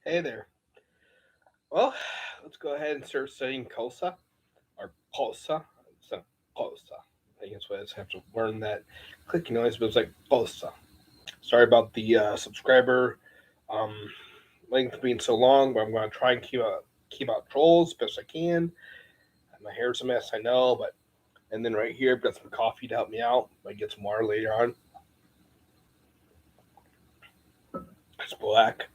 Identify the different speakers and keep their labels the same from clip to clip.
Speaker 1: Hey there. Well, let's go ahead and start studying Xhosa or Xhosa. It's not Xhosa. I think that's what I just have to learn that clicking noise, but it's like Xhosa. Sorry about the subscriber um, length being so long, but I'm going to try and keep out trolls best I can. My hair's a mess, I know, but and then right here, I've got some coffee to help me out. I get some water later on. It's black.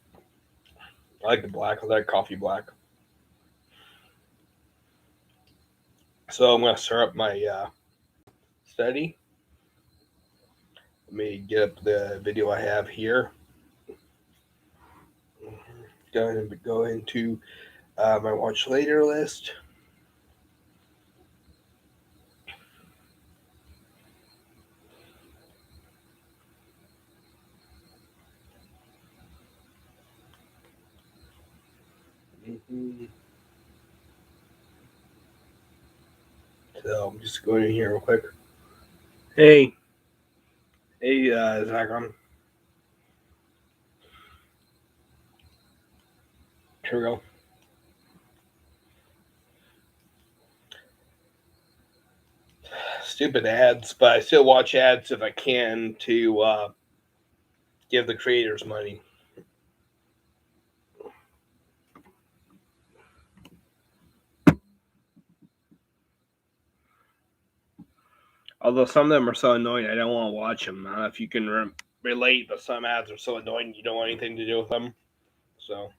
Speaker 1: I like the black. I like coffee black. So I'm going to start up my study. Let me get up the video I have here. Go into my watch later list. Mm-hmm. So I'm just going in here real quick. Hey, Zach, here we go. Stupid ads, but I still watch ads if I can to give the creators money. Although some of them are so annoying, I don't want to watch them. I don't know if you can relate, but some ads are so annoying you don't want anything to do with them. So.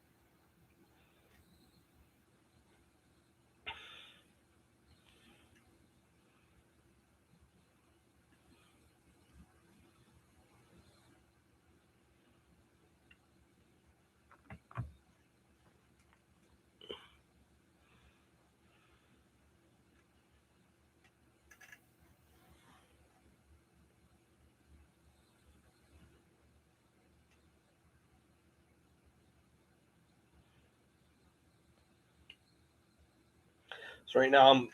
Speaker 1: So right now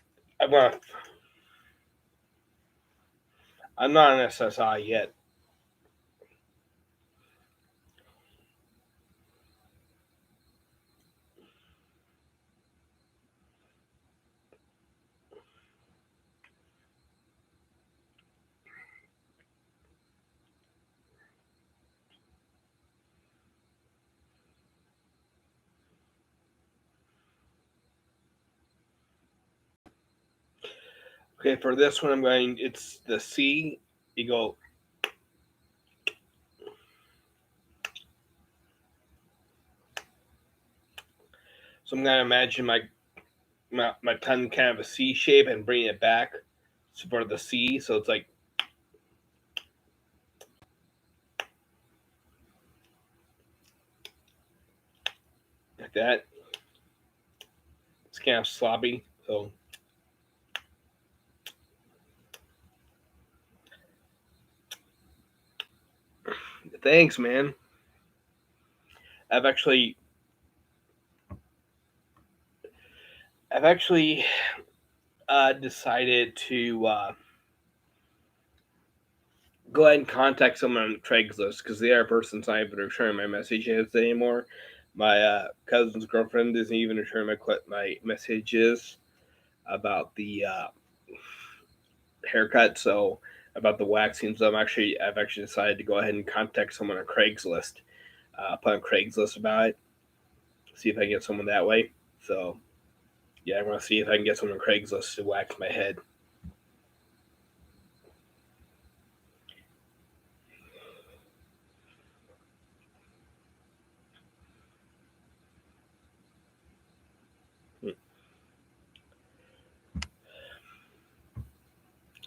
Speaker 1: I'm not an SSI yet. Okay, for this one it's the C. You go. So I'm gonna imagine my tongue kind of a C shape and bring it back for the C. So it's like that. It's kind of sloppy. So thanks, man. I've actually I've actually decided to go ahead and contact someone on Craigslist because the other person's not even returning my messages anymore. My cousin's girlfriend isn't even returning my messages about the haircut. So about the waxing. So I've actually decided to go ahead and contact someone on Craigslist. Put on Craigslist about it. See if I can get someone that way. So yeah, I want to see if I can get someone on Craigslist to wax my head.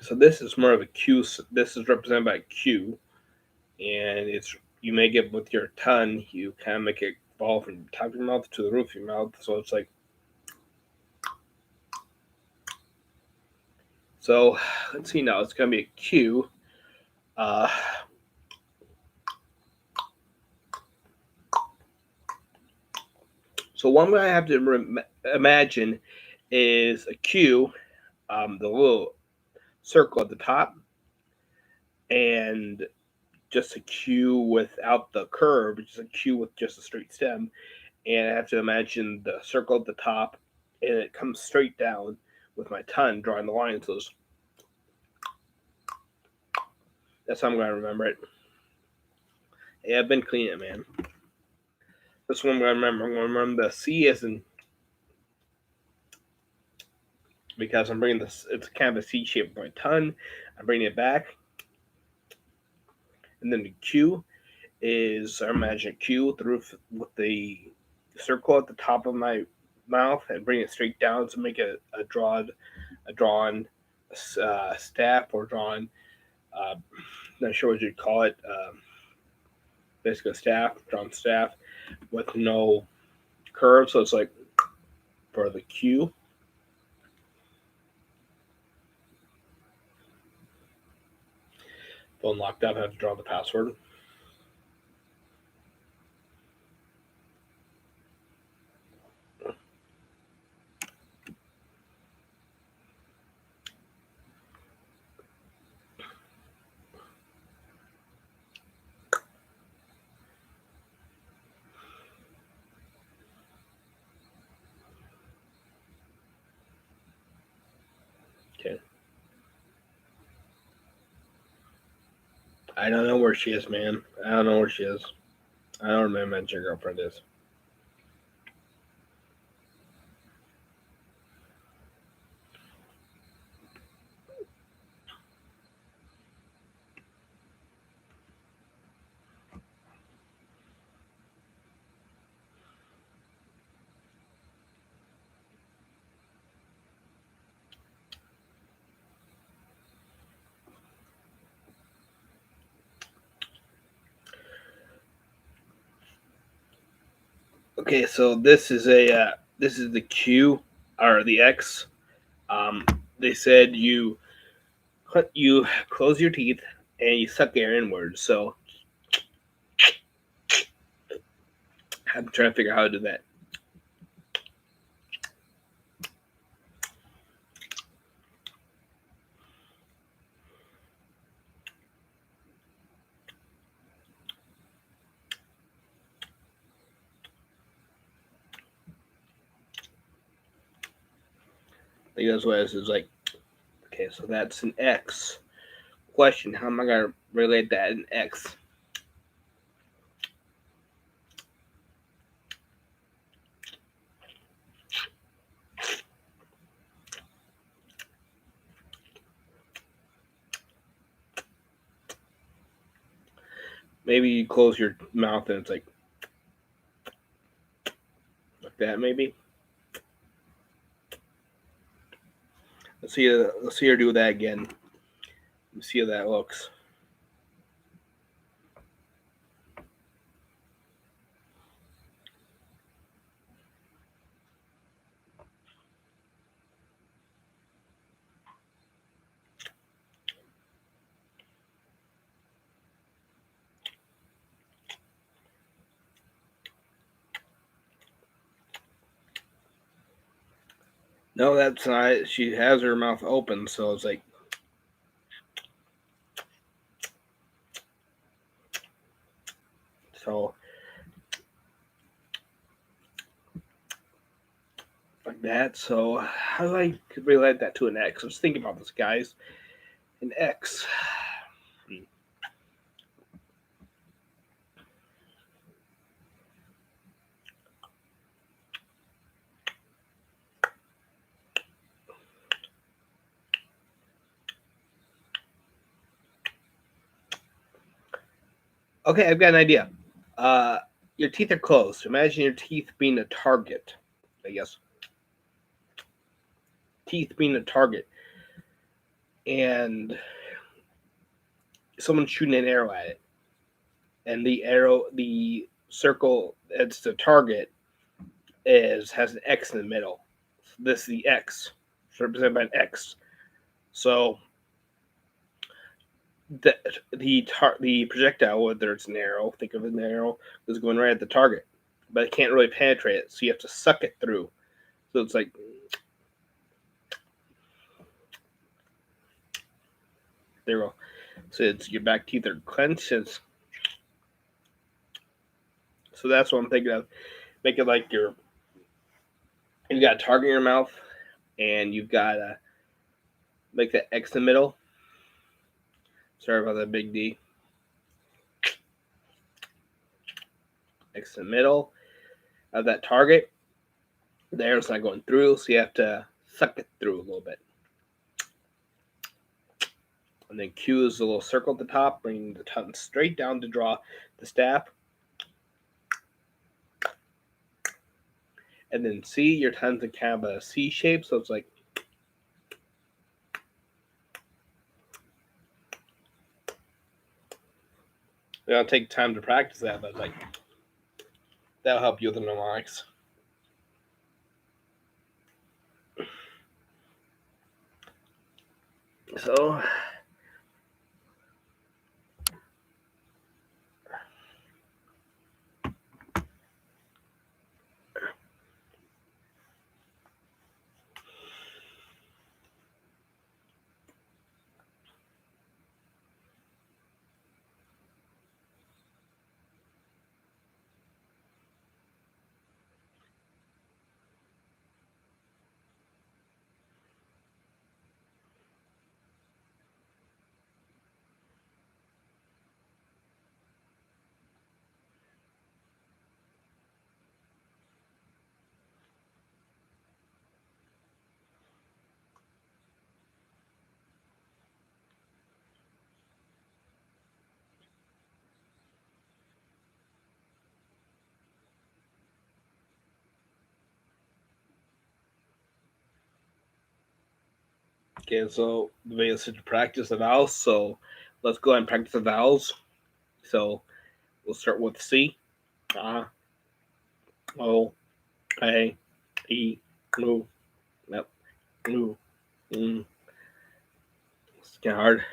Speaker 1: So this is more of a Q. This is represented by Q, and it's you make it with your tongue. You kind of make it fall from the top of your mouth to the roof of your mouth. So it's like. So let's see now. It's gonna be a Q. So one way I have to imagine is a Q, the little circle at the top, and just a Q without the curve, just a Q with just a straight stem, and I have to imagine the circle at the top, and it comes straight down with my tongue drawing the line. So that's how I'm going to remember it. Yeah, I've been cleaning it, man. This one I'm going to remember. I'm going to remember the C as in, because I'm bringing this, it's kind of a C shape with my tongue. I'm bringing it back. And then the Q is, I imagine Q through with the circle at the top of my mouth and bring it straight down to make a drawn staff or drawn, not sure what you'd call it, basically drawn staff with no curve. So it's like for the Q. Phone locked up, I have to draw the password. Okay. I don't know where she is, man. I don't know where she is. I don't remember where your girlfriend is. Okay, so this is this is the Q or the X. They said you close your teeth and you suck air inwards. So I'm trying to figure out how to do that. I think that's what it is. Like, okay, so that's an X. Question: how am I gonna relate that in X? Maybe you close your mouth and it's like that. Maybe. Let's see her do that again. Let's see how that looks. No, that's not. She has her mouth open, so it's like. So. Like that. So, how do I relate that to an X? I was thinking about this, guys. An X. Okay, I've got an idea. Your teeth are closed. Imagine your teeth being a target, I guess. Teeth being a target. And someone's shooting an arrow at it. And the circle that's the target has an X in the middle. This is the X. It's represented by an X. So the projectile, whether it's an arrow, think of an arrow, is going right at the target, but it can't really penetrate it, so you have to suck it through. So it's like, there you go. So it's your back teeth are clenched. So that's what I'm thinking of. make it like you've got a target in your mouth, and you've got make that X in the middle. Sorry about that big D. X in the middle of that target. The air's not going through, so you have to suck it through a little bit. And then Q is a little circle at the top, bringing the tongue straight down to draw the staff. And then C, your tongue's in kind of a C shape, so it's like it'll take time to practice that, but like that'll help you with the mnemonics. So okay, so the video is to practice the vowels, so let's go ahead and practice the vowels. So we'll start with C. O, A, E, U. Yep. U. It's kind of hard.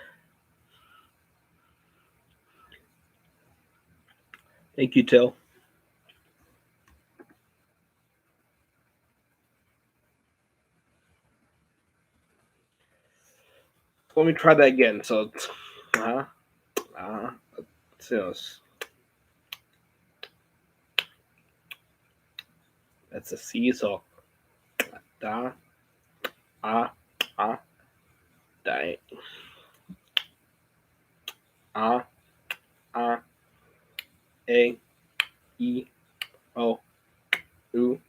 Speaker 1: Thank you, Till. Let me try that again. So it's that's a C. So da, da, A, E, O, U.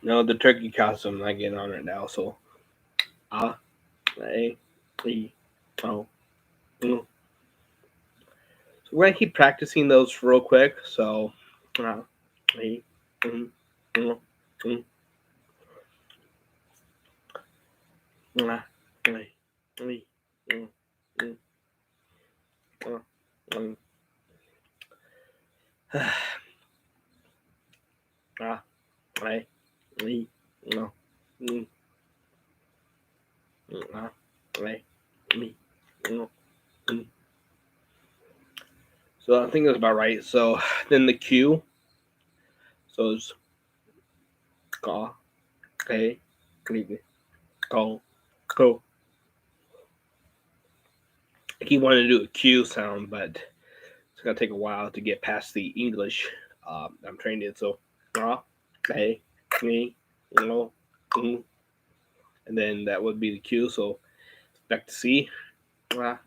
Speaker 1: No, the turkey costume I'm not getting on right now. So A, E, O, U. So we're gonna keep practicing those real quick. So E, U, U, U. So I think that's about right. So then the Q. So it's ga, ke, go, go. I keep wanting to do a Q sound, but it's gonna take a while to get past the English. I'm trained in. So ga, ke, go, and then that would be the Q. So back to C. Well,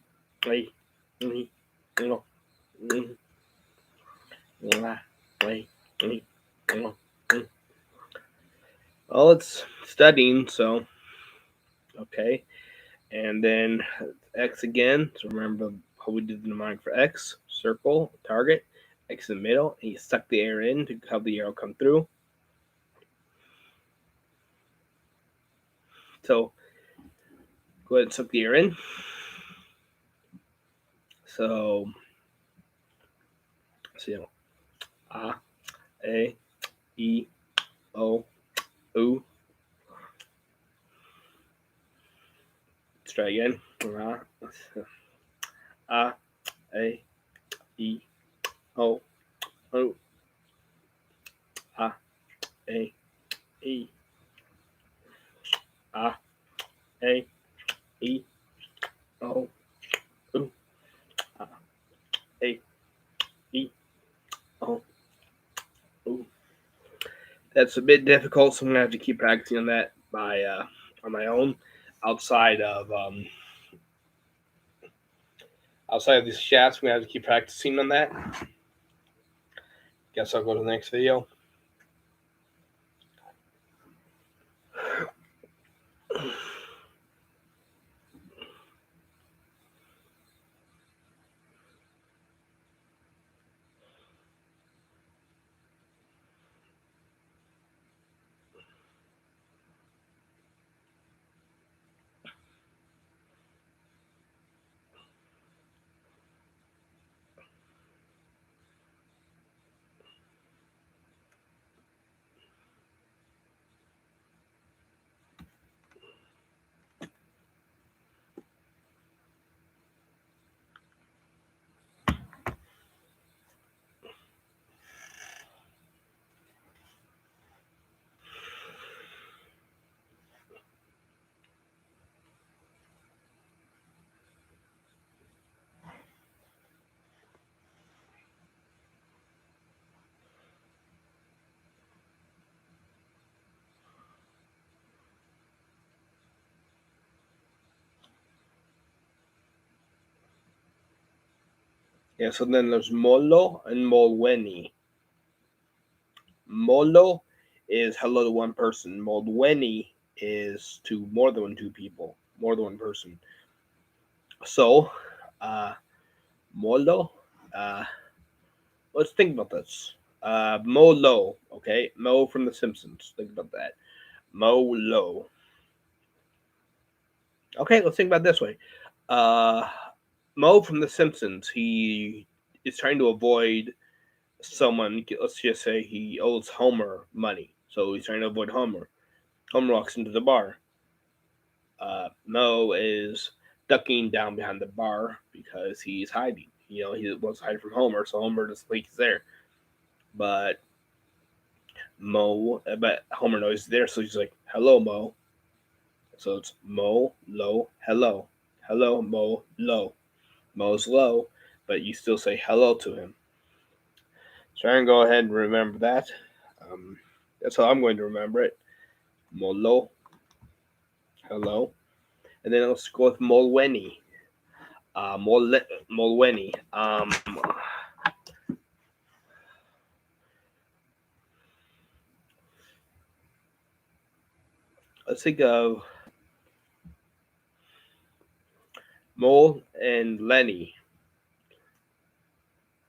Speaker 1: it's studying, so okay. And then X again. So remember how we did the mnemonic for X. Circle, target, X in the middle, and you suck the air in to have the arrow come through. So go ahead and suck the air in. So A, E, O, U. Let's try again. A, E, O, U. A, E, A, E, O, U. A, E, O, That's a bit difficult, so I'm gonna have to keep practicing on that on my own, outside of outside of these chats. I'm gonna have to keep practicing on that. Guess I'll go to the next video. Yeah, so then there's Molo and Molweni. Molo is hello to one person. Molweni is to more than two people, more than one person. So, Molo, uh, let's think about this. Molo, okay? Mo from The Simpsons. Think about that. Molo. Okay, let's think about it this way. Mo from The Simpsons, he is trying to avoid someone. Let's just say he owes Homer money, so he's trying to avoid Homer. Homer walks into the bar. Mo is ducking down behind the bar because he's hiding. You know, he wants to hide from Homer, so Homer doesn't think he's there. But Homer knows he's there, so he's like, "Hello, Mo." So it's Mo, Lo, hello, hello, Mo, Lo. Mo's low, but you still say hello to him. So I'm gonna go ahead and remember that. That's how I'm going to remember it. Molo, hello, and then let's go with Molweni. Molweni. Let's think of Mole and Lenny.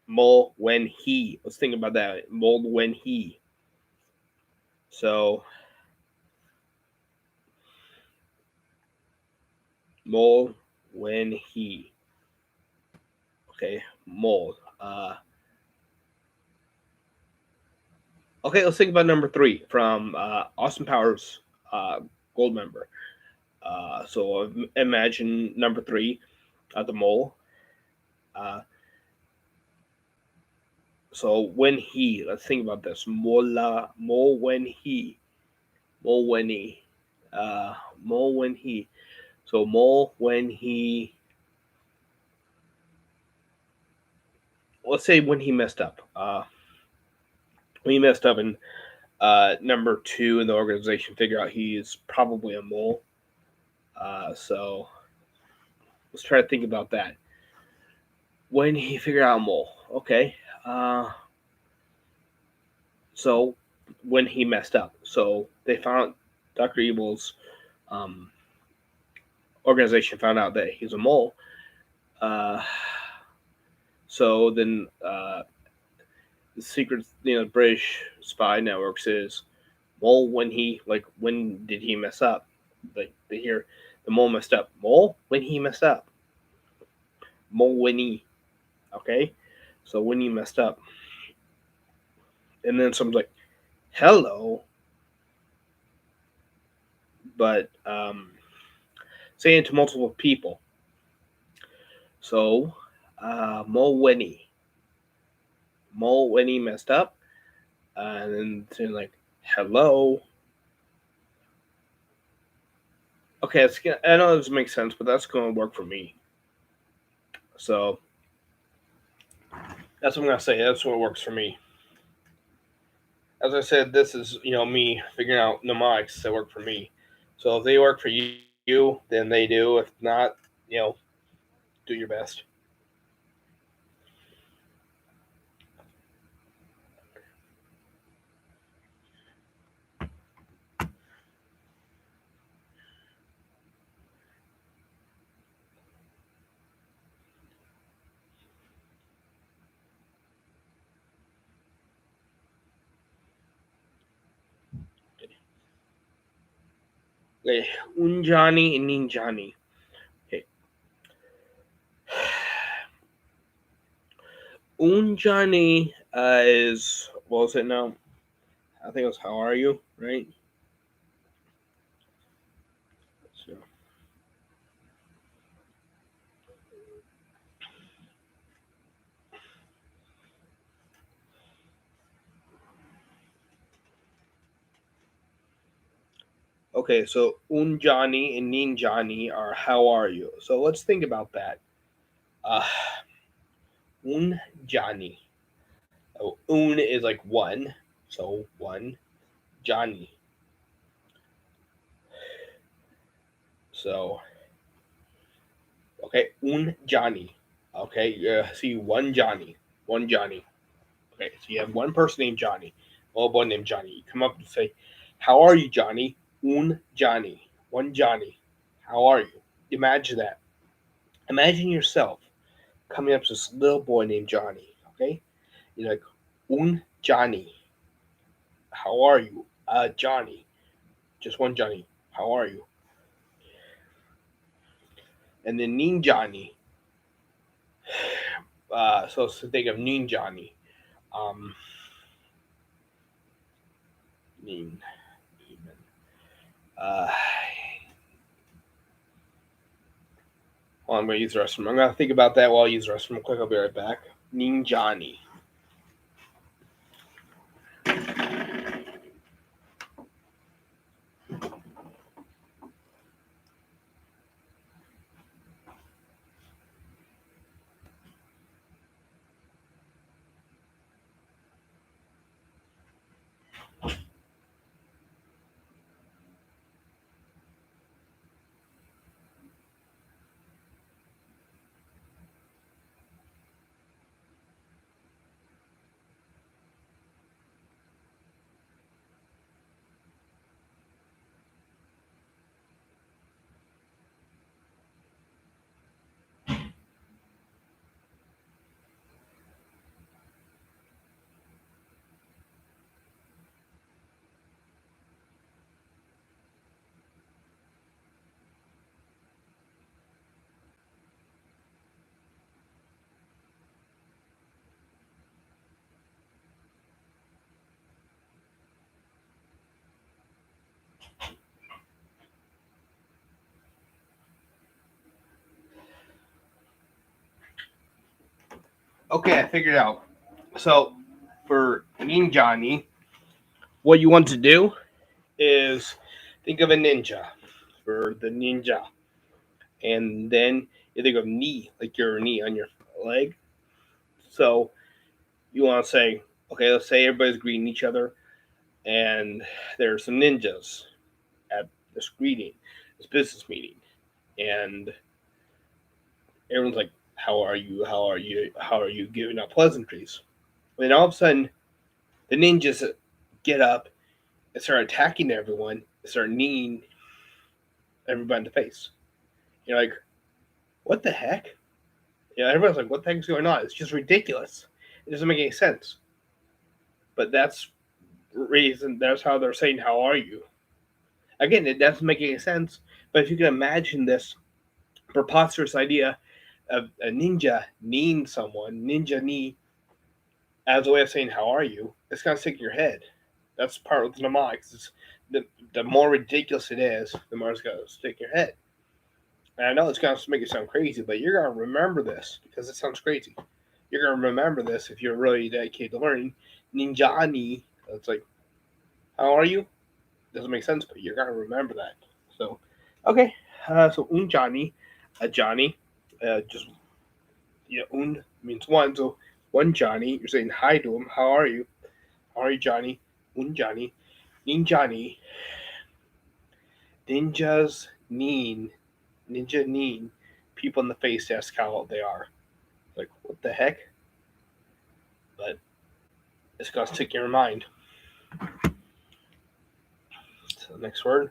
Speaker 1: Mole when he. Let's think about that. Mole when he. So Mole when he. Okay, Mole. Okay, let's think about number 3 from Austin Powers Gold Member. So imagine number 3, the mole. So when he, let's think about this. Mola, mo when he, mo when he, mo when he. So mo when he. Let's say when he messed up. When he messed up and number 2 in the organization figure out he's probably a mole. So let's try to think about that. When he figured out mole, okay. So when he messed up, so they found Dr. Evil's organization found out that he's a mole. So then the secret, British spy network says, mole when did he mess up? Like they hear the mole messed up. Mole when he messed up. Mole when he. Okay, so when he messed up, and then someone's like, hello, but saying it to multiple people. So Mo when he messed up, and then saying like, hello. Okay, I know this makes sense, but that's going to work for me. So that's what I'm going to say. That's what works for me. as I said, this is me figuring out mnemonics that work for me. So if they work for you, then they do. If not, do your best. Okay, Unjani and Ninjani. Okay. Unjani is, what was it now? I think it was how are you, right? So, okay, so Unjani and Ninjani are how are you? So let's think about that. Uh, Unjani. So Un is like one, so one. Johnny. So okay, un Johnny. Okay, see one Johnny, one Johnny. Okay, so you have one person named Johnny, a little boy named Johnny. You come up and say, "How are you, Johnny?" Un Johnny, one Johnny. How are you? Imagine that. Imagine yourself coming up to this little boy named Johnny. Okay, you're like, "Un Johnny, how are you?" Johnny, just one Johnny. How are you? And then Nin Johnny. So think of Nin Johnny. Um, Nin. Uh, well, I'm going to use the restroom. I'm going to think about that while I use the restroom. Quick, I'll be right back. Nin Johnny. Okay, I figured it out. So, for Nin Johnny, what you want to do is think of a ninja for the ninja. And then you think of knee, like your knee on your leg. So, you want to say, okay, let's say everybody's greeting each other, and there's some ninjas at this greeting, this business meeting, and everyone's like, "How are you? How are you? How are you?" Giving out pleasantries. And then all of a sudden, the ninjas get up and start attacking everyone, and start kneeing everybody in the face. You're like, "What the heck?" Yeah, everyone's like, "What the heck is going on?" It's just ridiculous. It doesn't make any sense. But that's reason. That's how they're saying, "How are you?" Again, it doesn't make any sense. But if you can imagine this preposterous idea of a ninja kneeing someone, ninja knee, as a way of saying "How are you?" It's gonna stick in your head. That's part of the mnemonics. The more ridiculous it is, the more it's gonna stick in your head. And I know it's gonna make it sound crazy, but you're gonna remember this because it sounds crazy. You're gonna remember this if you're really dedicated to learning. Ninjani. It's like, how are you? Doesn't make sense, but you're gonna remember that. So, okay. So unjani, a Johnny, just un means one. So one Johnny, you're saying hi to him. How are you? How are you, Johnny? Unjani, Ninjani, ninjas, ninja neen, people in the face ask how old they are. Like, what the heck? But it's gonna stick in your mind. So the next word.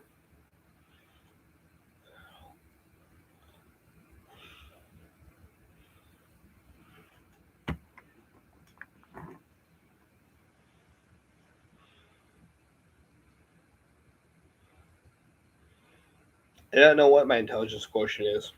Speaker 1: I don't know what my intelligence quotient is.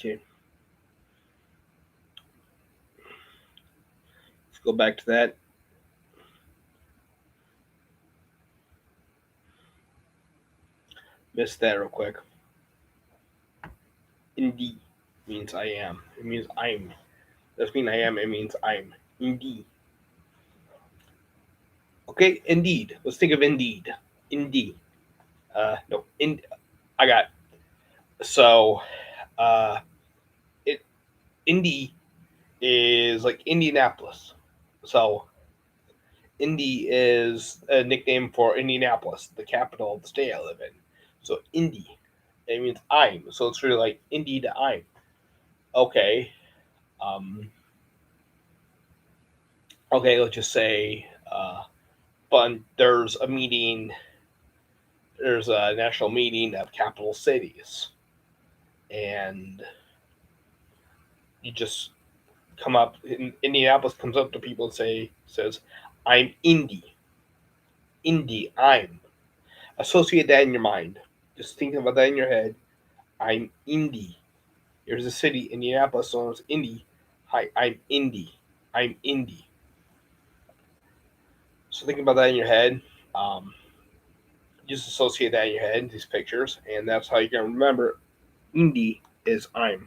Speaker 1: Okay. Let's go back to that. Missed that real quick. Indeed means I am. It means I'm. Doesn't mean I am. It means I'm. Indeed. Okay. Indeed. Let's think of indeed. Indeed. No. I got. So, uh, it. Indy is like Indianapolis. So, Indy is a nickname for Indianapolis, the capital of the state I live in. So, Indy. It means I'm. So it's really like Indy to I'm. Okay. Um, okay, let's just say, but there's a meeting, there's a national meeting of capital cities, and you just come up, Indianapolis comes up to people and says, I'm Indy, I'm. Associate that in your mind. Just think about that in your head. I'm Indy. There's a city, Indianapolis, so it's Indy. Hi, I'm Indy. I'm Indy. So think about that in your head. Um, just associate that in your head, these pictures, and that's how you can remember Indy is I'm.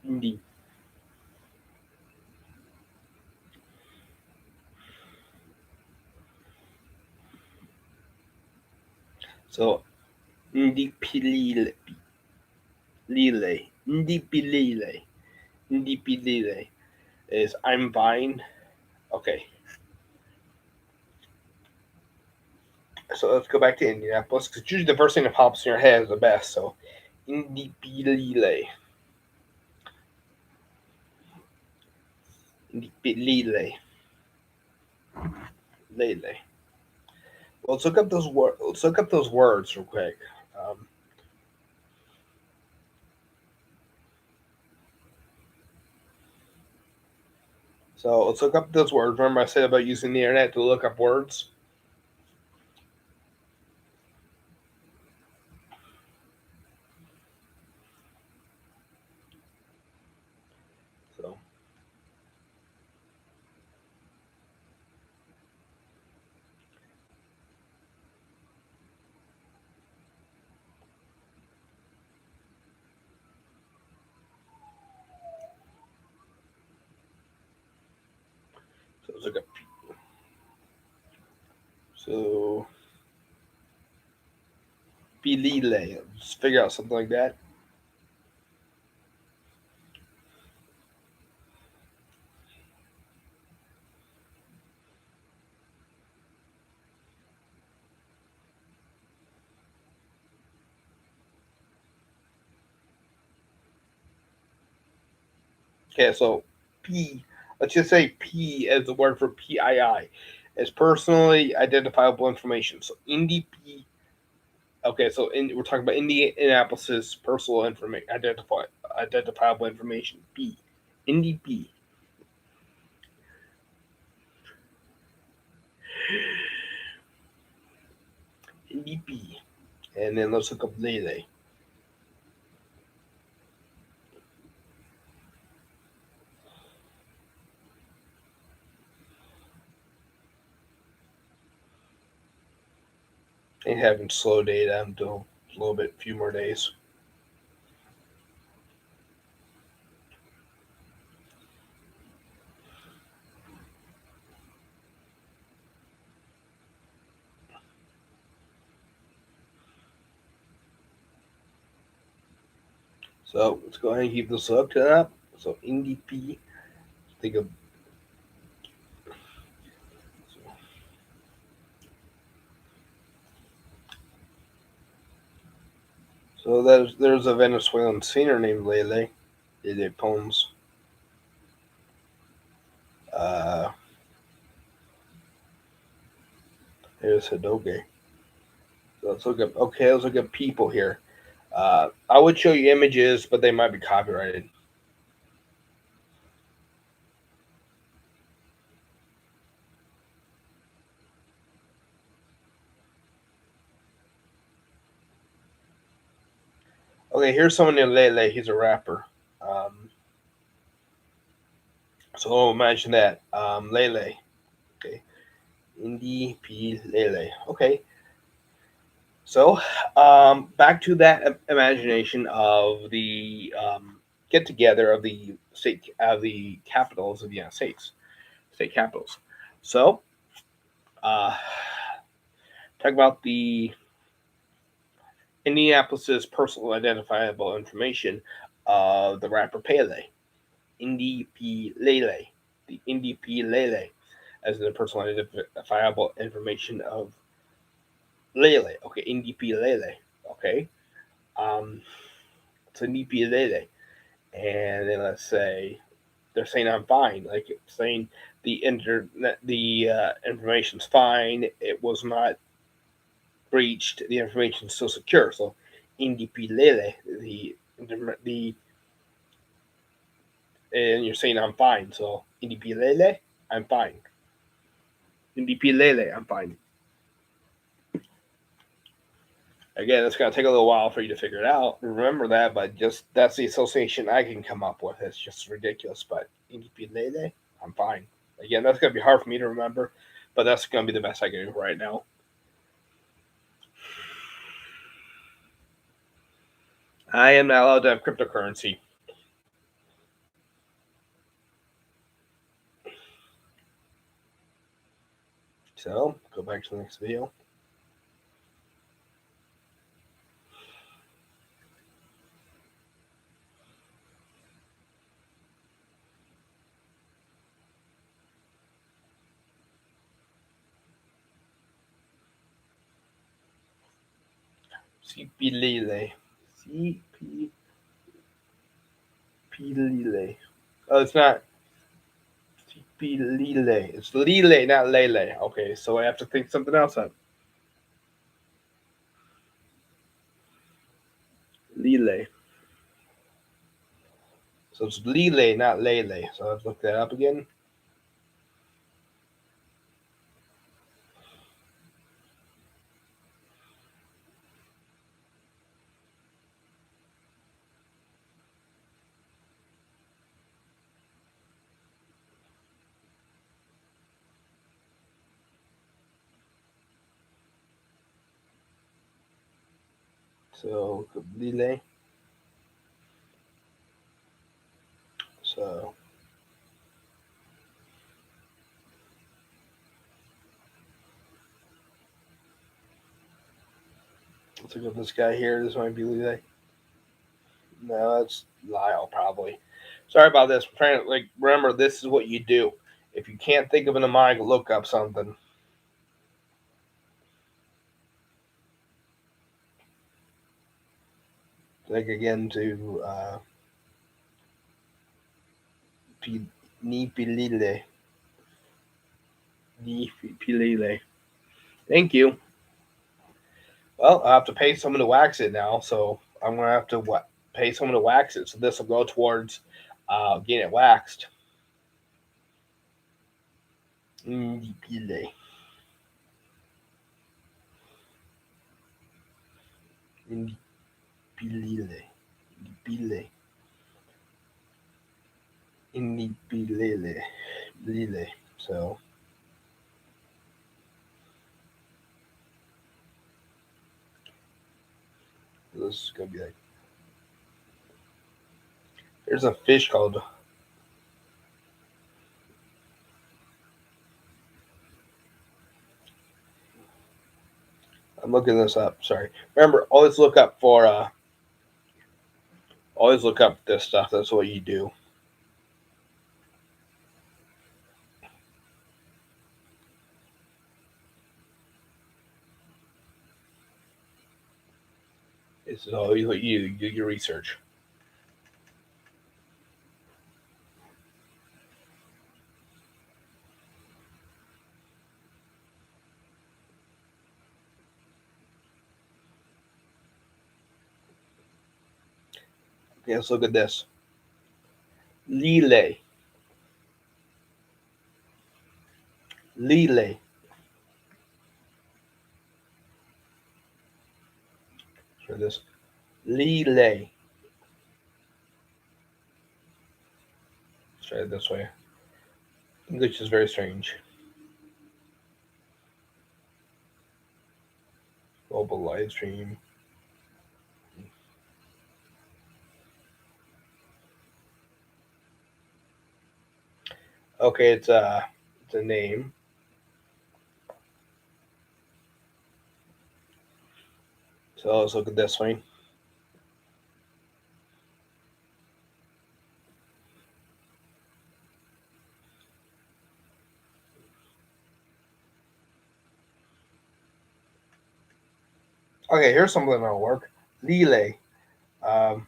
Speaker 1: Indy. So Indy pilile. Indy pilile. Indy pilile is I'm fine. Okay. So let's go back to Indianapolis because usually the first thing that pops in your head is the best. So Indy pilile. Indy pilile. Lele. Well, let's look up those words. Let's look up those words real quick. Um, so let's look up those words. Remember, I said about using the internet to look up words. So let's look up. So Bilile. Let's figure out something like that. Okay, so P. Let's just say P as the word for PII. Is personally identifiable information. So Indy P. Okay, so we're talking about Indianapolis's personal information, identifiable information. P. Indy P. NDP. And then let's look up Lele. Ain't having slow data until a little bit, few more days. So let's go ahead and keep this looked up. So NDP, think of so there's a Venezuelan singer named Lele Pons. Uh, Here's Hidoge. So let's look up. Okay, let's look at people here. I would show you images, but they might be copyrighted. Okay, here's someone named Lele. He's a rapper. So imagine that. Lele. Okay. Indie P Lele. Okay. So, back to that imagination of the get together of the the capitals of the United States, state capitals. So, uh, talk about the Indianapolis's personal identifiable information of the rapper Pele, Indie P Lele, the Indie P Lele, as the personal identifiable information of Lele. Okay, Indie P Lele. Okay, so Indie P Lele. And then let's say they're saying I'm fine, like saying the internet, the information's fine. It was not breached. The information's still secure. So, independele, the and you're saying I'm fine. So, independele, I'm fine. Independele, I'm fine. Again, it's going to take a little while for you to figure it out. Remember that, but just that's the association I can come up with. It's just ridiculous. But independele, I'm fine. Again, that's going to be hard for me to remember, but that's going to be the best I can do right now. I am not allowed to have cryptocurrency. So, go back to the next video. CP Lele. CP Lele. Oh, it's not CP Lele. It's Lele, not Lele. Okay, so I have to think something else up. Lele. So it's Lele, not Lele. So I have to look that up again. So Lele. So let's look at this guy here. This might be Lele. No, that's Lyle probably. Sorry about this. I'm trying to remember this is what you do. If you can't think of a mnemonic, look up something. Like again to Nipilile. Nipilile. Thank you. Well, I have to pay someone to wax it now, so I'm gonna have to pay someone to wax it. So this will go towards getting it waxed. Nipile. Indipilile. Indipile. Indipilile. Lile. So this is gonna be like there's a fish called I'm looking this up. Sorry. Remember, always look up this stuff. That's what you do. This is all you do your research. Okay, let's look at this. Lile. Lile. Try this. Lile. Let's try it this way. English is very strange. Global live stream. Okay, it's a name. So let's look at this one. Okay, here's something that'll work. Lile. Um,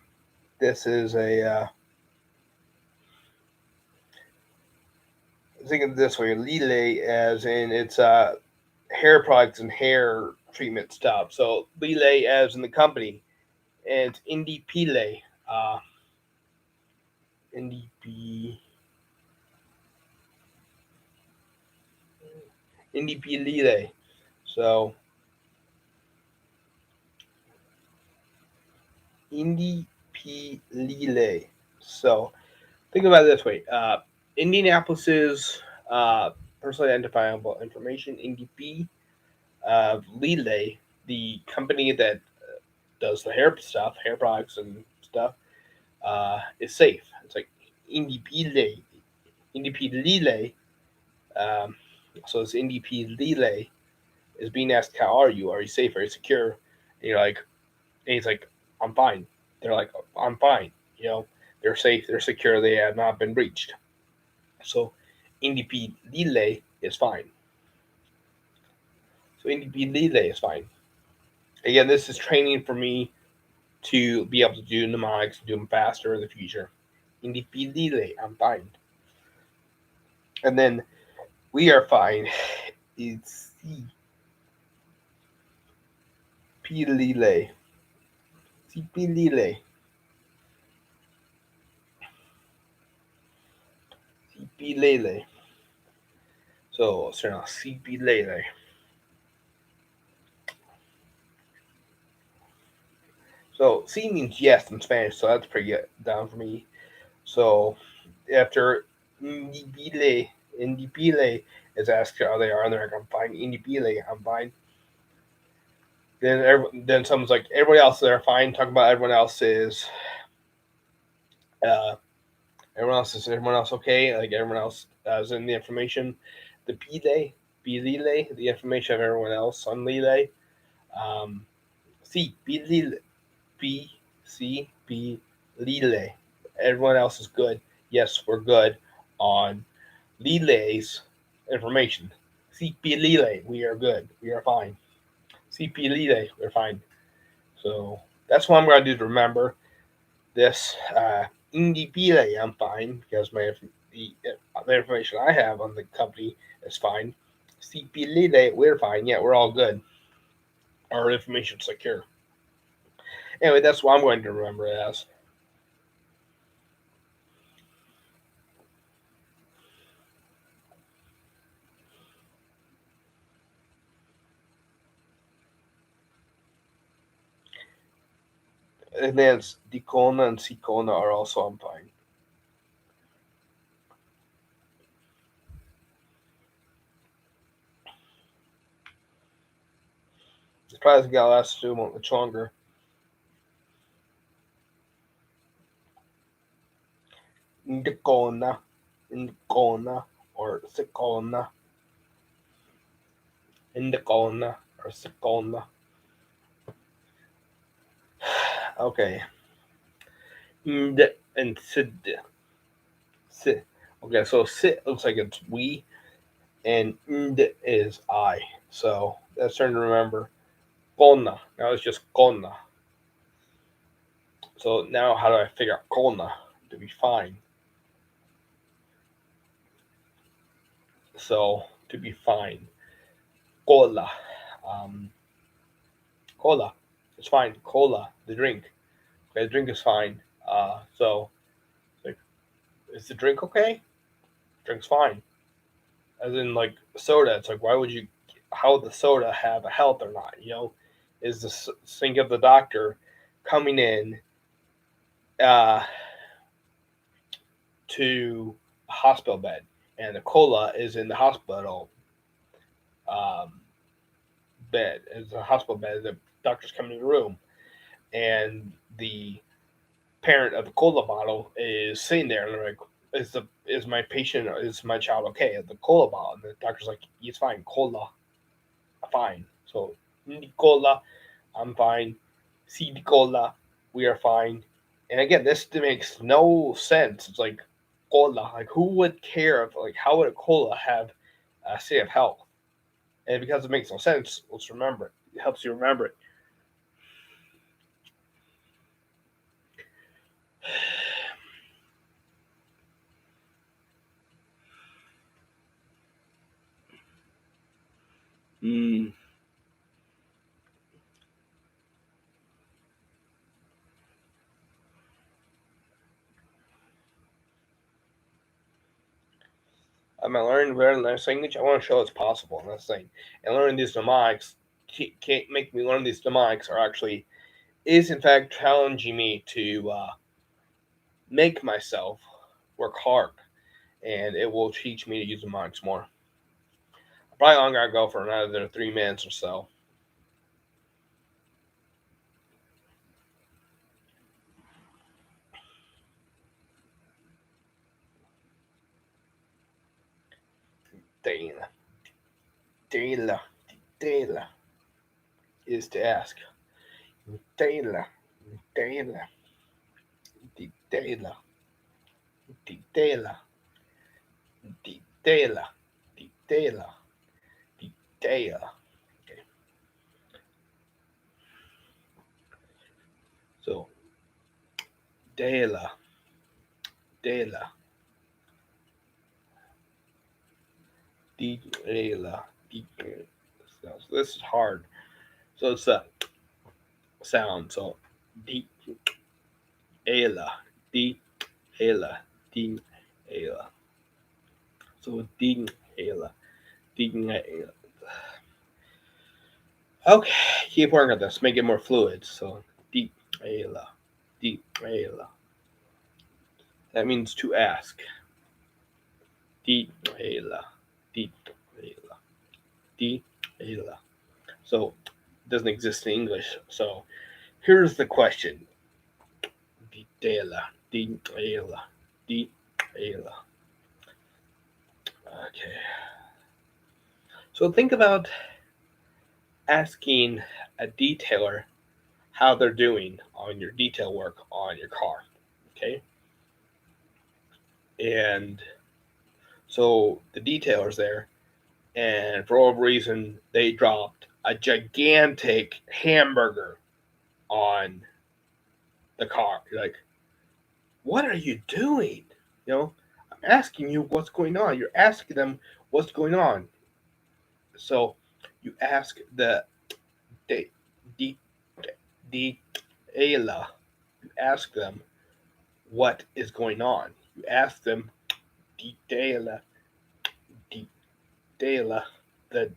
Speaker 1: this is a think of it this way. Lile as in it's hair products and hair treatment stuff. So Lile as in the company, and it's Indie Pile. Indie P. Indie Lile. So Indie Lile. So think about it this way. Indianapolis's personally identifiable information, Indie P. Lile, the company that does the hair stuff, hair products and stuff, is safe. It's like indipile, indipile. Um, so this indipile is being asked, "How are you? Are you safe? Are you secure?" And you're like, and he's like, "I'm fine." They're like, "I'm fine." You know, they're safe, they're secure, they have not been breached. So indipile is fine. So indipile is fine. Again, this is training for me to be able to do mnemonics, do them faster in the future. Indipile, I'm fine. And then we are fine. It's Pilile. Pilile. Pilele. So, será Pilele. So, C means yes in Spanish, so that's pretty good down for me. So, after Indipile, Indipile is asked how they are, and they're like, I'm fine. Indipile, I'm fine. Then someone's like, everybody else, they're fine. Talking about everyone else uh, is everyone else okay? Like everyone else is in the information. The Lile, the information of everyone else on Lile. Um, C, Lile, B, C, B, Lile. Everyone else is good. Yes, we're good on Lile's information. CP Lile, we are good. We are fine. CP Lile, we're fine. So that's what I'm going to do to remember this. Indie Pile, I'm fine because the information I have on the company is fine. CP Lile, we're fine. Yeah, we're all good. Our information's secure. Anyway, that's what I'm going to remember it as. And then Dicona and Sicona are also on fine. It's probably got to last much longer. Indicona, Indicona, or Sicona, Indicona, or Sicona. Okay. Ind and Sid. Sid. Okay, so sit looks like it's we, and ind is I. So that's trying to remember. Kona. Now it's just Kona. So now how do I figure out Kona to be fine? So to be fine. Cola. Um, cola. It's fine. Cola, the drink. Okay, the drink is fine. So like, is the drink okay? Drink's fine. As in like soda, it's like why would you? How would the soda have a health or not? Is the think of the doctor coming in uh, to a hospital bed, and the cola is in the hospital um, bed. It's a hospital bed. The doctor's coming in the room, and the parent of the cola bottle is sitting there, and they're like, "Is my patient? Is my child okay?" At the cola bottle, and the doctor's like, "He's fine. Cola, fine." So, cola, I'm fine. C cola, we are fine. And again, this makes no sense. It's like cola. Like, who would care if like how would a cola have a state of health? And because it makes no sense, let's remember it. It helps you remember it. Mm. I'm learning this language. I want to show it's possible in this thing. And learning these mnemonics can't make me learn these mnemonics are actually is in fact challenging me to make myself work hard, and it will teach me to use mnemonics more. Probably longer I go for another 3 minutes or so. Dela, Dela, Dela is to ask. Dela, Dela, Dela, Dela, Dela, Dela, Dela. Okay. So Dela, Dela, Dela, Dela. So this is hard. So it's a sound. So D, Ela, D, Ela, D, Ela. So ding, Ela, ding, Ela. Okay, keep working on this. Make it more fluid. So deep, Ela, deep, Ela. That means to ask. Deep, Ela, deep, Ela, deep, Ela. So it doesn't exist in English. So here's the question. Deep, Ela, deep, Ela, deep, Ela. Okay. So think about asking a detailer how they're doing on your detail work on your car. Okay. And so the detailer's there, and for whatever reason, they dropped a gigantic hamburger on the car. You're like, what are you doing? I'm asking you what's going on. You're asking them what's going on. So you ask the de, de, de, Ayla, you ask them what is going on. You ask them detaila, detaila, the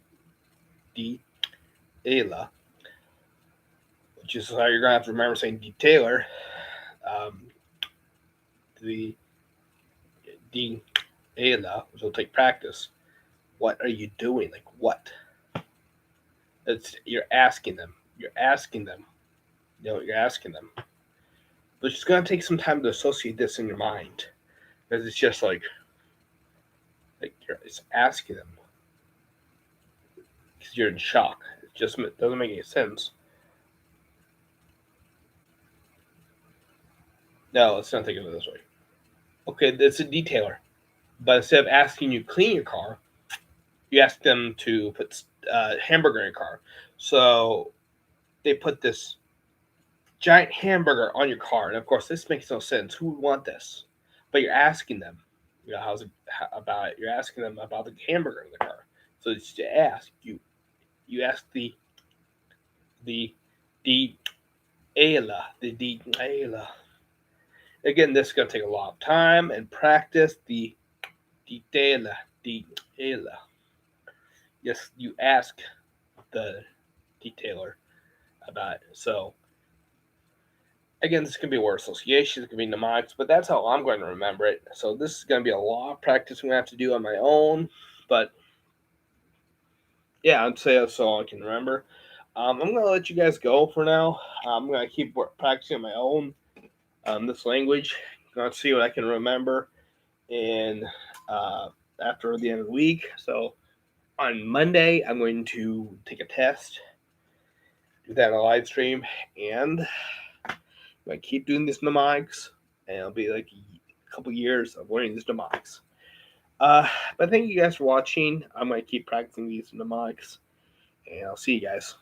Speaker 1: detaila, just how you're gonna have to remember saying detailer. The detailer, which will take practice. What are you doing? Like what? You're asking them. You're asking them. You're asking them. But it's gonna take some time to associate this in your mind, because it's just like it's asking them because you're in shock. It just doesn't make any sense. No, let's not think of it this way. Okay, it's a detailer, but instead of asking you to clean your car, you ask them to put hamburger in your car. So they put this giant hamburger on your car, and of course, this makes no sense. Who would want this? But you're asking them, how's it about it? You're asking them about the hamburger in the car. So it's to ask you ask the Ayla, the Ayla. Again, this is going to take a lot of time and practice. The Ayla, the Ayla. Yes, you ask the detailer about it. So, again, this can be word association, it can be mnemonics, but that's how I'm going to remember it. So, this is going to be a lot of practice I'm going to have to do on my own. But, yeah, I'd say that's all I can remember. I'm going to let you guys go for now. I'm going to keep practicing on my own this language. I'm going to see what I can remember in after the end of the week. So on Monday, I'm going to take a test, do that on a live stream, and I'm going to keep doing these mnemonics, and it'll be like a couple years of learning these mnemonics. But thank you guys for watching. I'm going to keep practicing these mnemonics, and I'll see you guys.